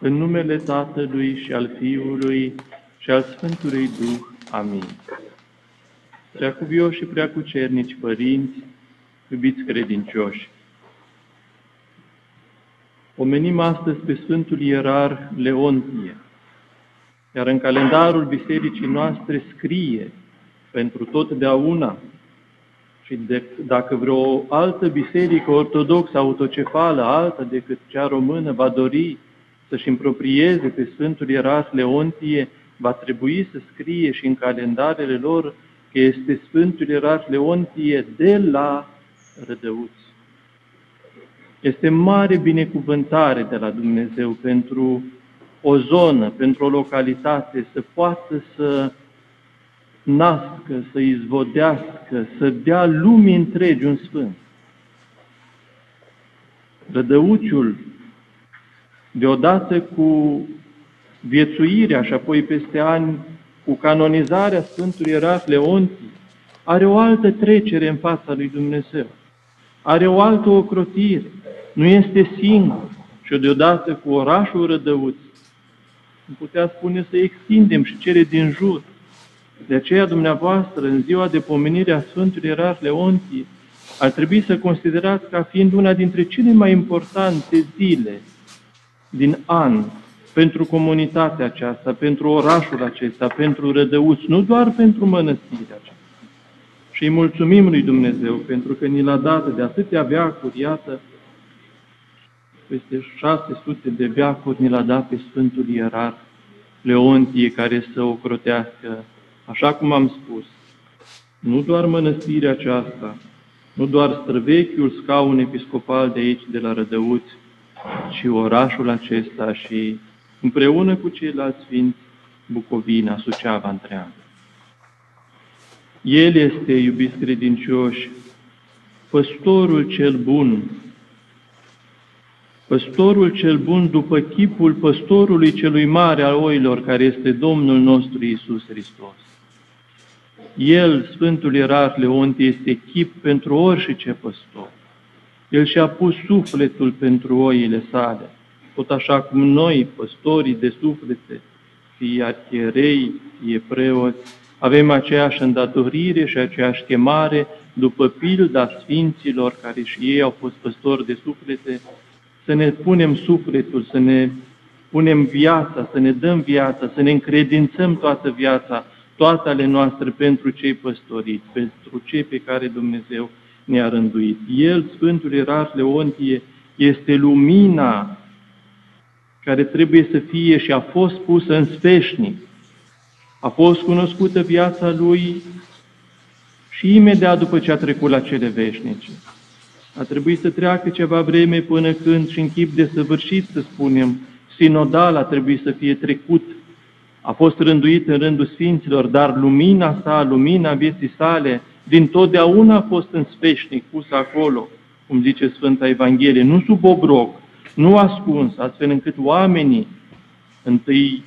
În numele Tatălui și al Fiului și al Sfântului Duh. Amin. Preacuvioși și preacucernici părinți, iubiți credincioși, pomenim astăzi pe Sfântul Ierar Leontie, iar în calendarul bisericii noastre scrie pentru totdeauna. Și dacă vreo altă biserică ortodoxă autocefală, alta decât cea română, va dori să-și împroprieze pe Sfântul Ierar Leontie, va trebui să scrie și în calendarele lor că este Sfântul Ierar Leontie de la Rădăuți. Este mare binecuvântare de la Dumnezeu pentru o zonă, pentru o localitate, să poată să nască, să izvodească, să dea lumii întregi un sfânt. Rădăuciul, deodată cu viețuirea și apoi peste ani cu canonizarea Sfântului Ierar Leontie, are o altă trecere în fața lui Dumnezeu, are o altă ocrotire, nu este singur și deodată cu orașul Rădăuți, am putea spune să extindem și cele din jur. De aceea, dumneavoastră, în ziua de pomenire a Sfântului Ierar Leontie, ar trebui să considerați ca fiind una dintre cele mai importante zile din an pentru comunitatea aceasta, pentru orașul acesta, pentru Rădăuți, nu doar pentru mănăstirea aceasta. Și îi mulțumim lui Dumnezeu pentru că ni l-a dat de atâtea veacuri, iată, peste 600 de veacuri ni l-a dat pe Sfântul Ierar Leontie, care să ocrotească, așa cum am spus, nu doar mănăstirea aceasta, nu doar străvechiul scaun episcopal de aici, de la Rădăuți, ci orașul acesta și, împreună cu ceilalți sfinți, Bucovina, Suceava întreagă. El este, iubiți credincioși, păstorul cel bun, păstorul cel bun după chipul păstorului celui mare al oilor, care este Domnul nostru Iisus Hristos. El, Sfântul Ierar Leontie, este chip pentru orice păstor. El și-a pus sufletul pentru oile sale, tot așa cum noi, păstorii de suflete, fie arhierei, fie preoți, avem aceeași îndatorire și aceeași chemare, după pilda sfinților care și ei au fost păstori de suflete, să ne punem sufletul, să ne punem viața, să ne dăm viața, să ne încredințăm toată viața, toate ale noastre pentru cei păstoriți, pentru cei pe care Dumnezeu ne-a rânduit. El, Sfântul Ierar Leontie, este lumina care trebuie să fie și a fost pusă în sfeșnic. A fost cunoscută viața lui și imediat după ce a trecut la cele veșnice. A trebuit să treacă ceva vreme până când, și în chip desăvârșit, să spunem, sinodal a trebuit să fie trecut. A fost rânduit în rândul sfinților, dar lumina sa, lumina vieții sale, din totdeauna a fost în sfeșnic, pusă acolo, cum zice Sfânta Evanghelie, nu sub obrog, nu ascuns, astfel încât oamenii, întâi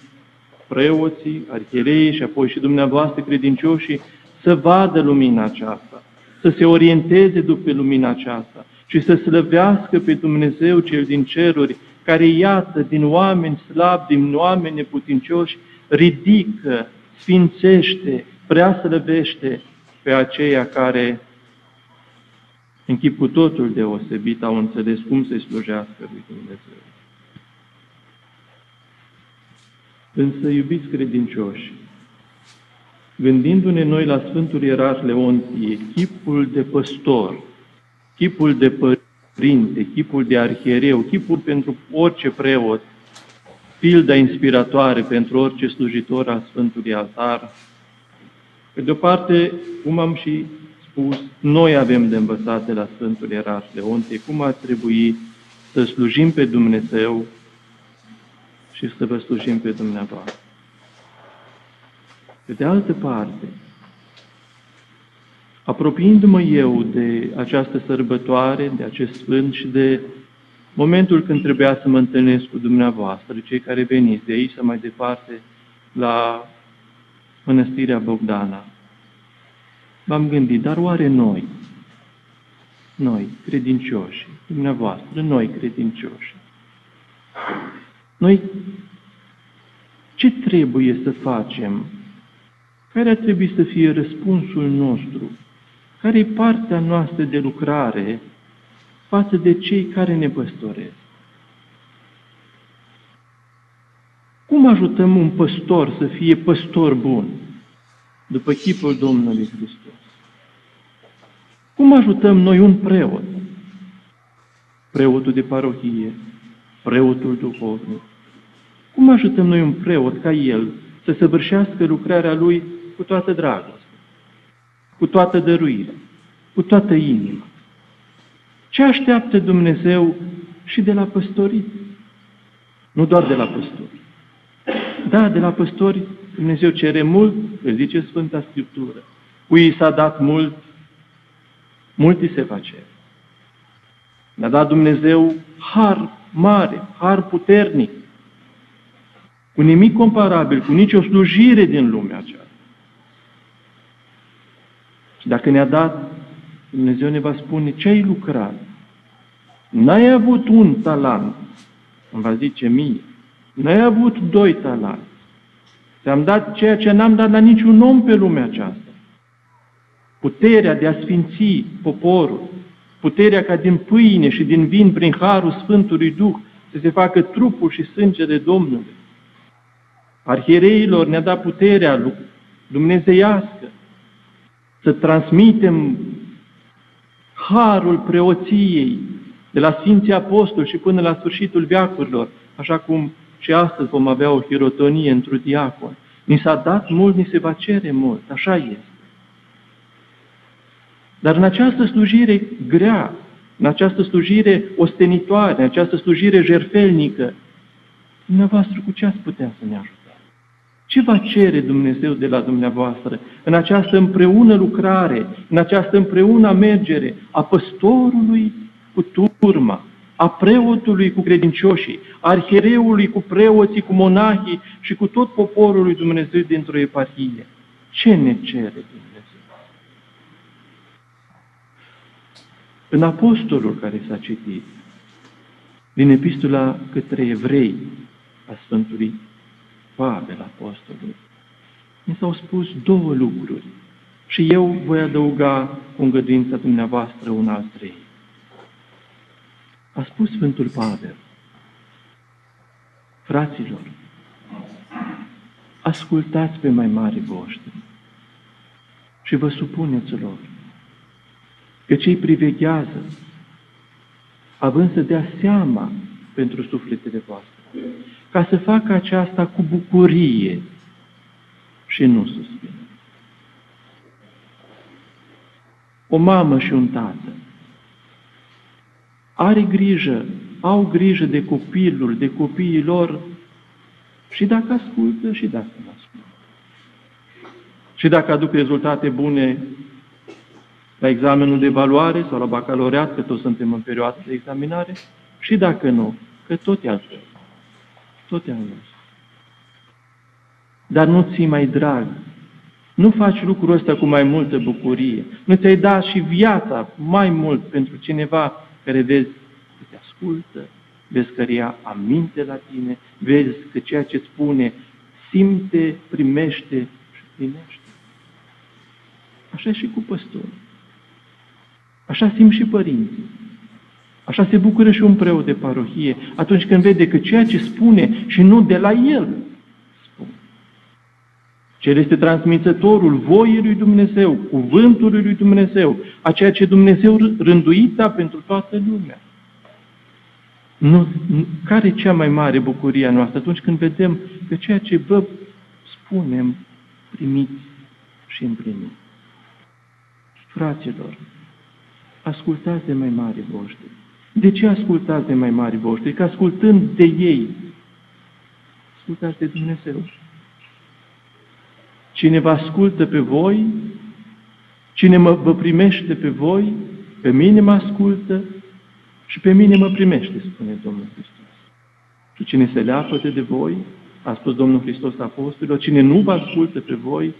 preoții, arhiereii și apoi și dumneavoastră credincioșii, să vadă lumina aceasta, să se orienteze după lumina aceasta și să slăvească pe Dumnezeu cel din ceruri, care, iată, din oameni slabi, din oameni neputincioși, ridică, sfințește, prea slăvește pe aceia care, în chip cu totul deosebit, au înțeles cum să-i slujească lui Dumnezeu. Însă, iubiți credincioși, gândindu-ne noi la Sfântul Ierar Leontie, chipul de păstor, chipul de părinte, chipul de arhiereu, chipul pentru orice preot, pilda inspiratoare pentru orice slujitor al Sfântului Altar. Pe de-o parte, cum am și spus, noi avem de învățat de la Sfântul Ierar Leontie cum ar trebui să slujim pe Dumnezeu și să vă slujim pe dumneavoastră. Pe de altă parte, apropiindu-mă eu de această sărbătoare, de acest sfânt și de momentul când trebuia să mă întâlnesc cu dumneavoastră, cei care veniți de aici sau mai departe la Mănăstirea Bogdana, m-am gândit, dar oare noi, credincioși, dumneavoastră, noi credincioși, Noi ce trebuie să facem? Care ar trebui să fie răspunsul nostru? Care e partea noastră de lucrare față de cei care ne păstoresc? Cum ajutăm un păstor să fie păstor bun, după chipul Domnului Hristos? Cum ajutăm noi un preot? Preotul de parohie, preotul duhovnic. Cum ajutăm noi un preot ca el să săvârșească lucrarea lui cu toată dragostea, cu toată dăruirea, cu toată inima? Ce așteaptă Dumnezeu și de la păstori? Nu doar de la păstori. Da, de la păstori Dumnezeu cere mult, îl zice Sfânta Scriptură. Cui s-a dat mult, mult îi se va cere. Ne-a dat Dumnezeu har mare, har puternic, cu nimic comparabil, cu nicio slujire din lumea aceasta. Și dacă ne-a dat, Dumnezeu ne va spune ce ai lucrat. N-ai avut un talent, îmi va zice mie. N-ai avut 2 talanți. Ți-am dat ceea ce n-am dat la niciun om pe lumea aceasta. Puterea de a sfinți poporul, puterea ca din pâine și din vin, prin harul Sfântului Duh, să se facă trupul și sângele Domnului. Arhiereilor ne-a dat puterea dumnezeiască să transmitem harul preoției de la Sfinții Apostoli și până la sfârșitul veacurilor, așa cum și astăzi vom avea o hirotonie într-un diacon. Ni s-a dat mult, ni se va cere mult, așa este. Dar în această slujire grea, în această slujire ostenitoare, în această slujire jertfelnică, dumneavoastră cu ce ați putea să ne ajutați? Ce va cere Dumnezeu de la dumneavoastră în această împreună lucrare, în această împreună mergere a păstorului cu turma, a preotului cu credincioșii, a arhiereului cu preoții, cu monahii și cu tot poporul lui Dumnezeu dintr-o eparhie? Ce ne cere Dumnezeu? În apostolul care s-a citit, din epistola către evrei a Sfântului Pavel, apostolul, mi s-au spus 2 lucruri și eu voi adăuga cu îngăduința dumneavoastră un al 3. A spus Sfântul Pavel: fraților, ascultați pe mai mari voștri și vă supuneți lor, că cei priveghează, având să dea seama pentru sufletele voastre, ca să facă aceasta cu bucurie și nu suspin. O mamă și un tată au grijă de copilul, de copiii lor, și dacă ascultă și dacă nu ascultă. Și dacă aduc rezultate bune la examenul de evaluare sau la bacalaureat, că toți suntem în perioadă de examinare, și dacă nu, că tot e al tău. Tot e al nostru. Dar nu ți-i mai drag. Nu faci lucrul ăsta cu mai multă bucurie. Nu ți-ai dat și viața mai mult pentru cineva care vezi că te ascultă, vezi că ia aminte la tine, vezi că ceea ce spune simte, primește și plinește. Așa e și cu păstorul. Așa simt și părinții. Așa se bucură și un preot de parohie atunci când vede că ceea ce spune și nu de la el spune. Cel este transmițătorul voii lui Dumnezeu, cuvântului lui Dumnezeu, a ceea ce Dumnezeu rânduita pentru toată lumea. Care e cea mai mare bucurie a noastră? Atunci când vedem că ceea ce vă spunem, primiți și împliniți. Fraților, ascultați de mai mari voștri. De ce ascultați de mai mari voștri? Că ascultând de ei, ascultați de Dumnezeu. Cine vă ascultă pe voi, cine vă primește pe voi, pe mine mă ascultă și pe mine mă primește, spune Domnul Hristos. Și cine se leapătă de voi, a spus Domnul Hristos apostolilor, cine nu vă ascultă pe voi,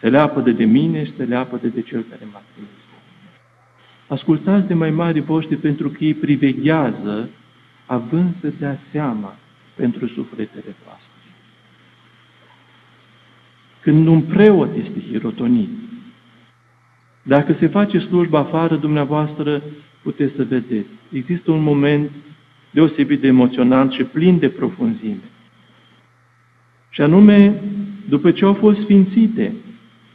se leapătă de mine și se leapătă de Cel care m-a trimis. Ascultați de mai mari voștri pentru că ei priveghează, având să dea seama pentru sufletele voastre. Când un preot este hirotonit, dacă se face slujba afară, dumneavoastră puteți să vedeți. Există un moment deosebit de emoționant și plin de profunzime. Și anume, după ce au fost sfințite,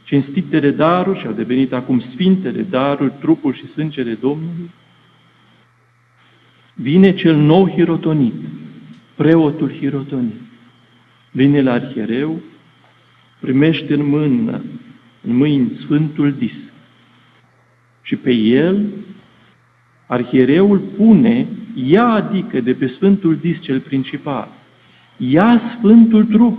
cinstitele daruri și au devenit acum sfintele daruri, trupul și sângele Domnului, vine cel nou hirotonit, preotul hirotonit. Vine la arhiereu, primește în mâini Sfântul Dis. Și pe el, arhiereul pune, adică de pe Sfântul Dis cel principal, Sfântul Trup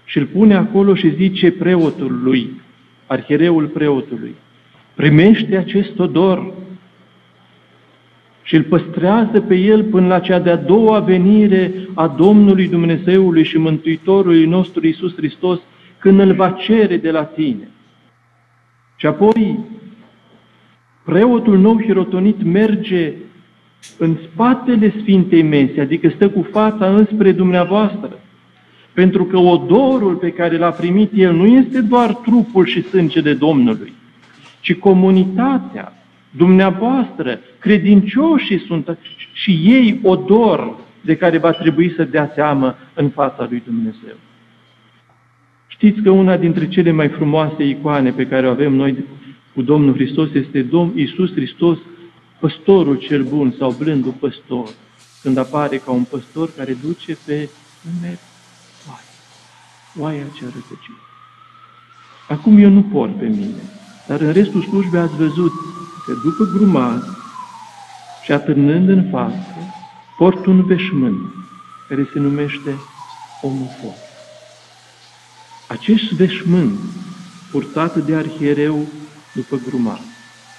și îl pune acolo și zice preotului, arhiereul preotului, primește acest odor și îl păstrează pe el până la cea de-a doua venire a Domnului Dumnezeului și Mântuitorului nostru Iisus Hristos, când îl va cere de la tine. Și apoi, preotul nou hirotonit merge în spatele Sfintei Mese, adică stă cu fața înspre dumneavoastră, pentru că odorul pe care l-a primit el nu este doar trupul și sângele Domnului, ci comunitatea, dumneavoastră, credincioșii sunt și ei odor de care va trebui să dea seamă în fața lui Dumnezeu. Știți că una dintre cele mai frumoase icoane pe care o avem noi cu Domnul Hristos este Domnul Iisus Hristos, păstorul cel bun sau blândul păstor, când apare ca un păstor care duce pe lume oaia cea rătăcită. Acum eu nu port pe mine, dar în restul slujbei ați văzut că după grumaz și atârnând în față, port un veșmânt care se numește omofor. Acest veșmânt, purtat de arhiereu după grumaz,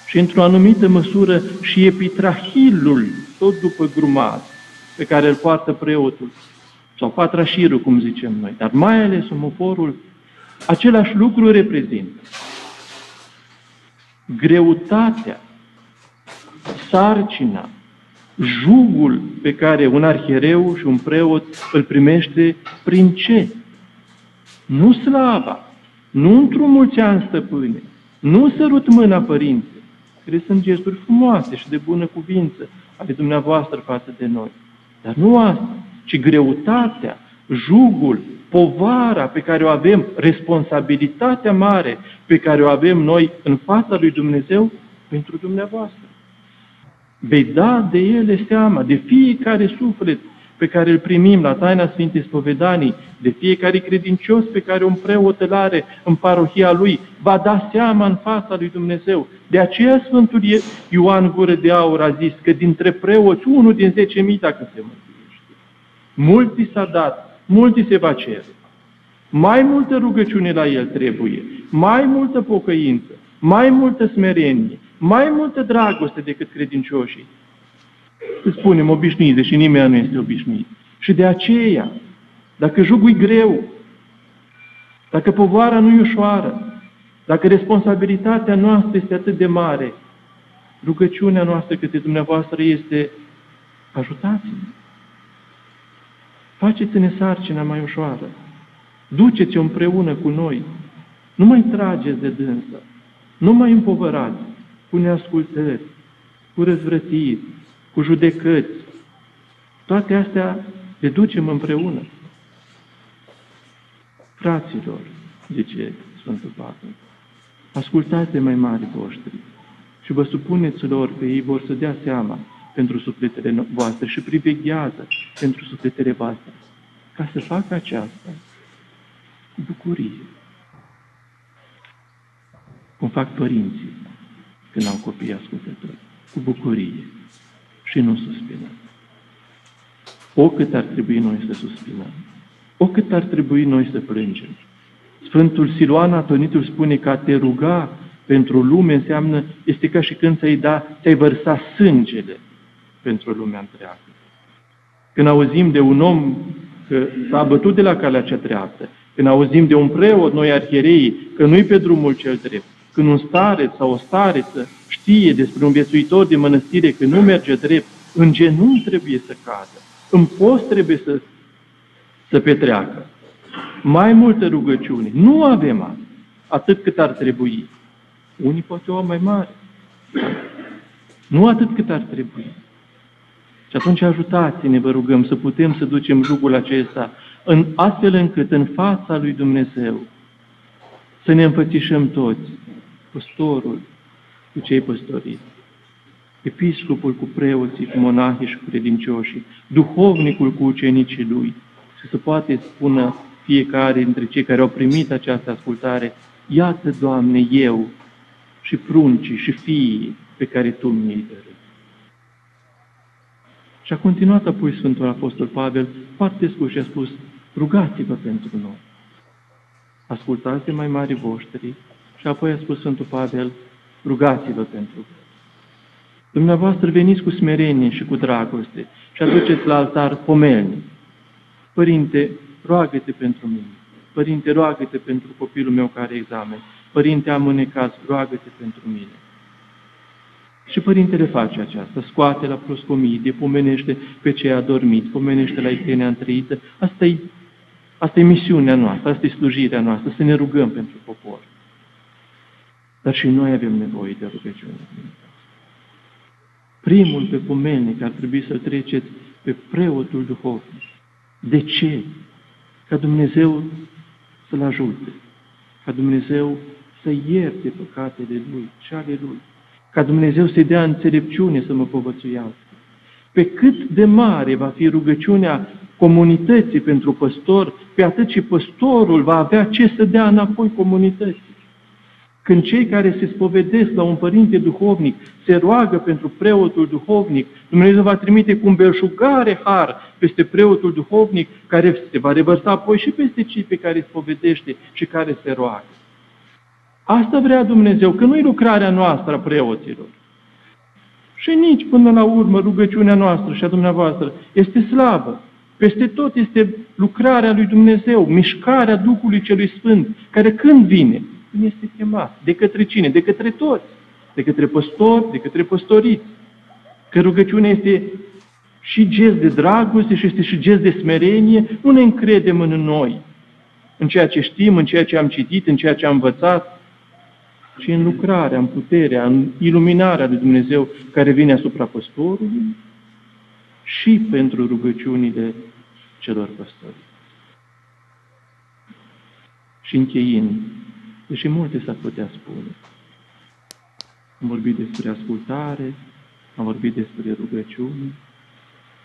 și într-o anumită măsură și epitrahilul, tot după grumaz, pe care îl poartă preotul, sau patrașirul, cum zicem noi, dar mai ales omoforul, același lucru reprezintă greutatea, sarcina, jugul pe care un arhiereu și un preot îl primește prin ce? Nu slava, nu întrumulțea stăpâne, nu sărut mâna părinte, care sunt gesturi frumoase și de bună cuvință ale dumneavoastră față de noi. Dar nu asta, ci greutatea, jugul, povara pe care o avem, responsabilitatea mare pe care o avem noi în fața lui Dumnezeu pentru dumneavoastră. Vei da de ele seama, de fiecare suflet pe care îl primim la taina Sfintei Spovedanii, de fiecare credincios pe care un preot îl are în parohia lui, va da seama în fața lui Dumnezeu. De aceea Sfântul Ioan Gură de Aur a zis că dintre preoți, 1 din 10.000 dacă se mântuiește. Mulți s-a dat, mulți se va cere. Mai multă rugăciune la el trebuie, mai multă pocăință, mai multă smerenie, mai multă dragoste decât credincioșii. Îți spunem obișnuit, deși nimeni nu este obișnuit. Și de aceea, dacă jugul e greu, dacă povara nu e ușoară, dacă responsabilitatea noastră este atât de mare, rugăciunea noastră către dumneavoastră este: ajutați-ne! Faceți-ne sarcina mai ușoară! Duceți-o împreună cu noi! Nu mai trageți de dânsă! Nu mai împovărați cu neascultări, cu răzvrătiri, cu judecăți. Toate astea le ducem împreună. Fraților, zice Sfântul Pavel, ascultați de mai mari voștri și vă supuneți lor că ei vor să dea seama pentru sufletele voastre și priveghează pentru sufletele voastre, ca să facă aceasta cu bucurie. Cum fac părinții când au copii ascultători, cu bucurie și nu suspinăm. O cât ar trebui noi să suspinăm, o cât ar trebui noi să plângem. Sfântul Siluan Atonitul spune că a te ruga pentru lume înseamnă, este ca și când ți-ai vărsa sângele pentru lumea întreagă. Când auzim de un om că s-a abătut de la calea cea dreaptă, când auzim de un preot, noi arhierei, că nu-i pe drumul cel drept, când un stareț sau o stareță știe despre un viețuitor de mănăstire că nu merge drept, în genunchi trebuie să cadă, În post trebuie să petreacă. Mai multă rugăciune. Nu avem atât cât ar trebui. Unii poate o au mai mare. Nu atât cât ar trebui. Și atunci ajutați-ne, vă rugăm, să putem să ducem jugul acesta astfel încât în fața lui Dumnezeu să ne înfățișăm toți, păstorul cu cei păstoriți, episcopul cu preoții, cu monahii și cu credincioșii, duhovnicul cu ucenicii lui, și să poate spună fiecare dintre cei care au primit această ascultare: iată, Doamne, eu și pruncii și fiii pe care Tu mi-ai dăruit. Și a continuat apoi Sfântul Apostol Pavel foarte scurt și a spus: rugați-vă pentru noi. Ascultați de mai mari voștri. Și apoi a spus Sfântul Pavel: rugați-vă pentru voi. Dumneavoastră veniți cu smerenie și cu dragoste și aduceți la altar pomelnic. Părinte, roagă-te pentru mine. Părinte, roagă-te pentru copilul meu care are examen. Părinte, am un necaz, roagă-te pentru mine. Și Părintele face aceasta, scoate la proscomidie, pomenește pe cei adormiți, pomenește la ictenia întreită. Asta e misiunea noastră, asta e slujirea noastră, să ne rugăm pentru popor. Dar și noi avem nevoie de rugăciune. Primul pe pomelnic ar trebui să-l treceți pe preotul duhovnic. De ce? Ca Dumnezeu să-l ajute, ca Dumnezeu să ierte păcatele lui și ale lui, ca Dumnezeu să-i dea înțelepciune să mă povățuiască. Pe cât de mare va fi rugăciunea comunității pentru păstor, pe atât și păstorul va avea ce să dea înapoi comunității. Când cei care se spovedesc la un părinte duhovnic se roagă pentru preotul duhovnic, Dumnezeu va trimite cu îmbelșugare har peste preotul duhovnic, care se va revărsa apoi și peste cei pe care îi spovedește și care se roagă. Asta vrea Dumnezeu, că nu-i lucrarea noastră a preoților. Și nici până la urmă rugăciunea noastră și a dumneavoastră este slabă. Peste tot este lucrarea lui Dumnezeu, mișcarea Duhului Celui Sfânt, care când vine? Când este chemat. De către cine? De către toți. De către păstori, de către păstoriți. Că rugăciunea este și gest de dragoste și este și gest de smerenie. Nu ne încredem în noi, în ceea ce știm, în ceea ce am citit, în ceea ce am învățat, ci în lucrarea, în puterea, în iluminarea lui Dumnezeu care vine asupra păstorului și pentru rugăciunile celor păstori. Și încheiind, deși multe s-ar putea spune, am vorbit despre ascultare, am vorbit despre rugăciune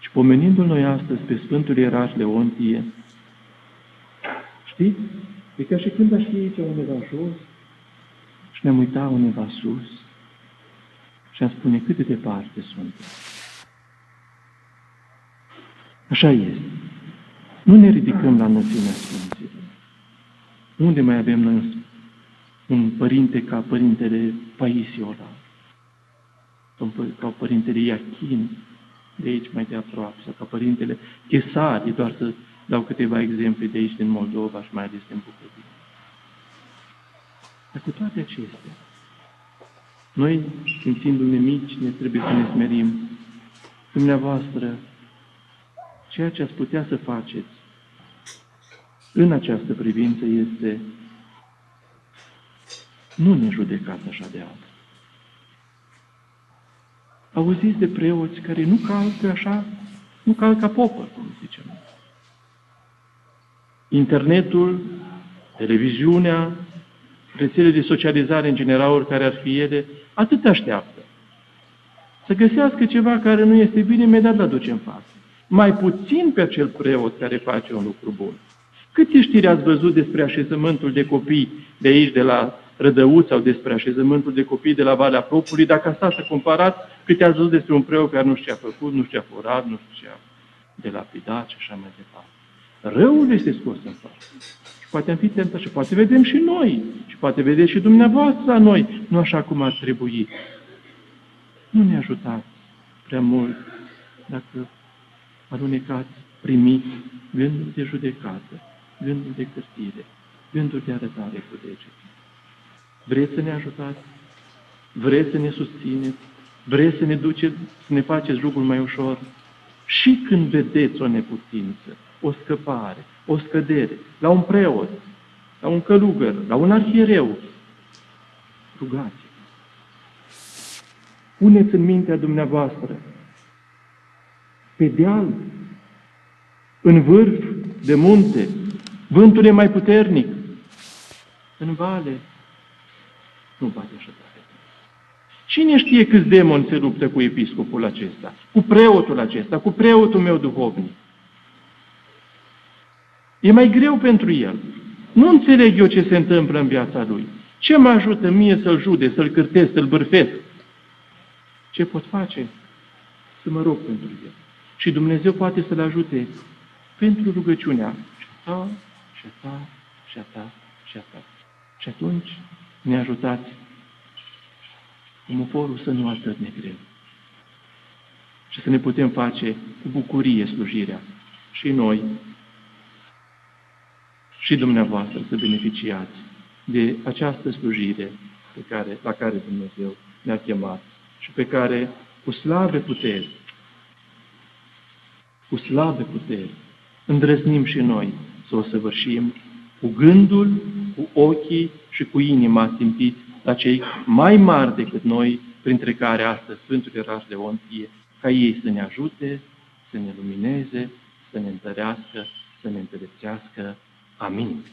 și pomenindu-l noi astăzi pe Sfântul Ierarh Leontie, știți? E ca și când aș fi aici undeva jos și ne-am uitat undeva sus și am spune cât de departe suntem. Așa este. Nu ne ridicăm la înălțimea Sfinților. Unde mai avem noi un părinte ca Părintele Paisiola, ca Părintele Iachin, de aici mai de aproape, sau ca Părintele Chesari, doar să dau câteva exemple de aici din Moldova și mai ales din București. Dar cu toate acestea, noi, simțindu-ne mici, ne trebuie să ne smerim. Dumneavoastră, ceea ce ați putea să faceți în această privință este: nu ne judecați așa de alt. Auziți de preoți care nu calcă așa, nu calcă popă, cum zicem. Internetul, televiziunea, rețelele de socializare în general, oricare ar fi ele, atât așteaptă. Să găsească ceva care nu este bine, imediat l aduce în față. Mai puțin pe acel preot care face un lucru bun. Câte știri ați văzut despre așezământul de copii de aici, de la Rădăuț, sau despre așezământul de copii de la Valea Propului, dacă a stat să comparați câte ați văzut despre un preot care nu știu ce a făcut, nu știu ce a furat, nu știu ce a delapidat și așa mai departe. Răul este scos în față. Și poate am fi tentat și poate vedem și noi, și poate vedeți și dumneavoastră la noi, nu așa cum ar trebui. Nu ne ajutați prea mult dacă alunecați, primiți gândul de judecată, gândul de cârtire, gândul de arătare cu degetul. Vreți să ne ajutați? Vreți să ne susțineți? Vreți să ne duceți, să ne faceți lucrul mai ușor? Și când vedeți o neputință, o scăpare, o scădere, la un preot, la un călugăr, la un arhiereu, rugați-vă. Puneți în mintea dumneavoastră, pe deal, în vârf de munte, vântul e mai puternic, în vale, nu bate așa tare. Cine știe câți demoni se luptă cu episcopul acesta, cu preotul acesta, cu preotul meu duhovnic? E mai greu pentru el. Nu înțeleg eu ce se întâmplă în viața lui. Ce mă ajută mie să-l jude, să-l cârtesc, să-l bârfesc? Ce pot face? Să mă rog pentru el. Și Dumnezeu poate să-l ajute pentru rugăciunea și a ta, și a ta, și a ta, și a ta. Și atunci ne ajutați omoforul să nu atârne greu și să ne putem face cu bucurie slujirea. Și noi, și dumneavoastră să beneficiați de această slujire la care Dumnezeu ne-a chemat și pe care, cu slabe puteri, îndrăznim și noi să o săvârșim cu gândul, cu ochii și cu inima țintiți la cei mai mari decât noi, printre care astăzi Sfântul Ierarh Leontie, ca ei să ne ajute, să ne lumineze, să ne întărească, să ne înțelepțească. Amin.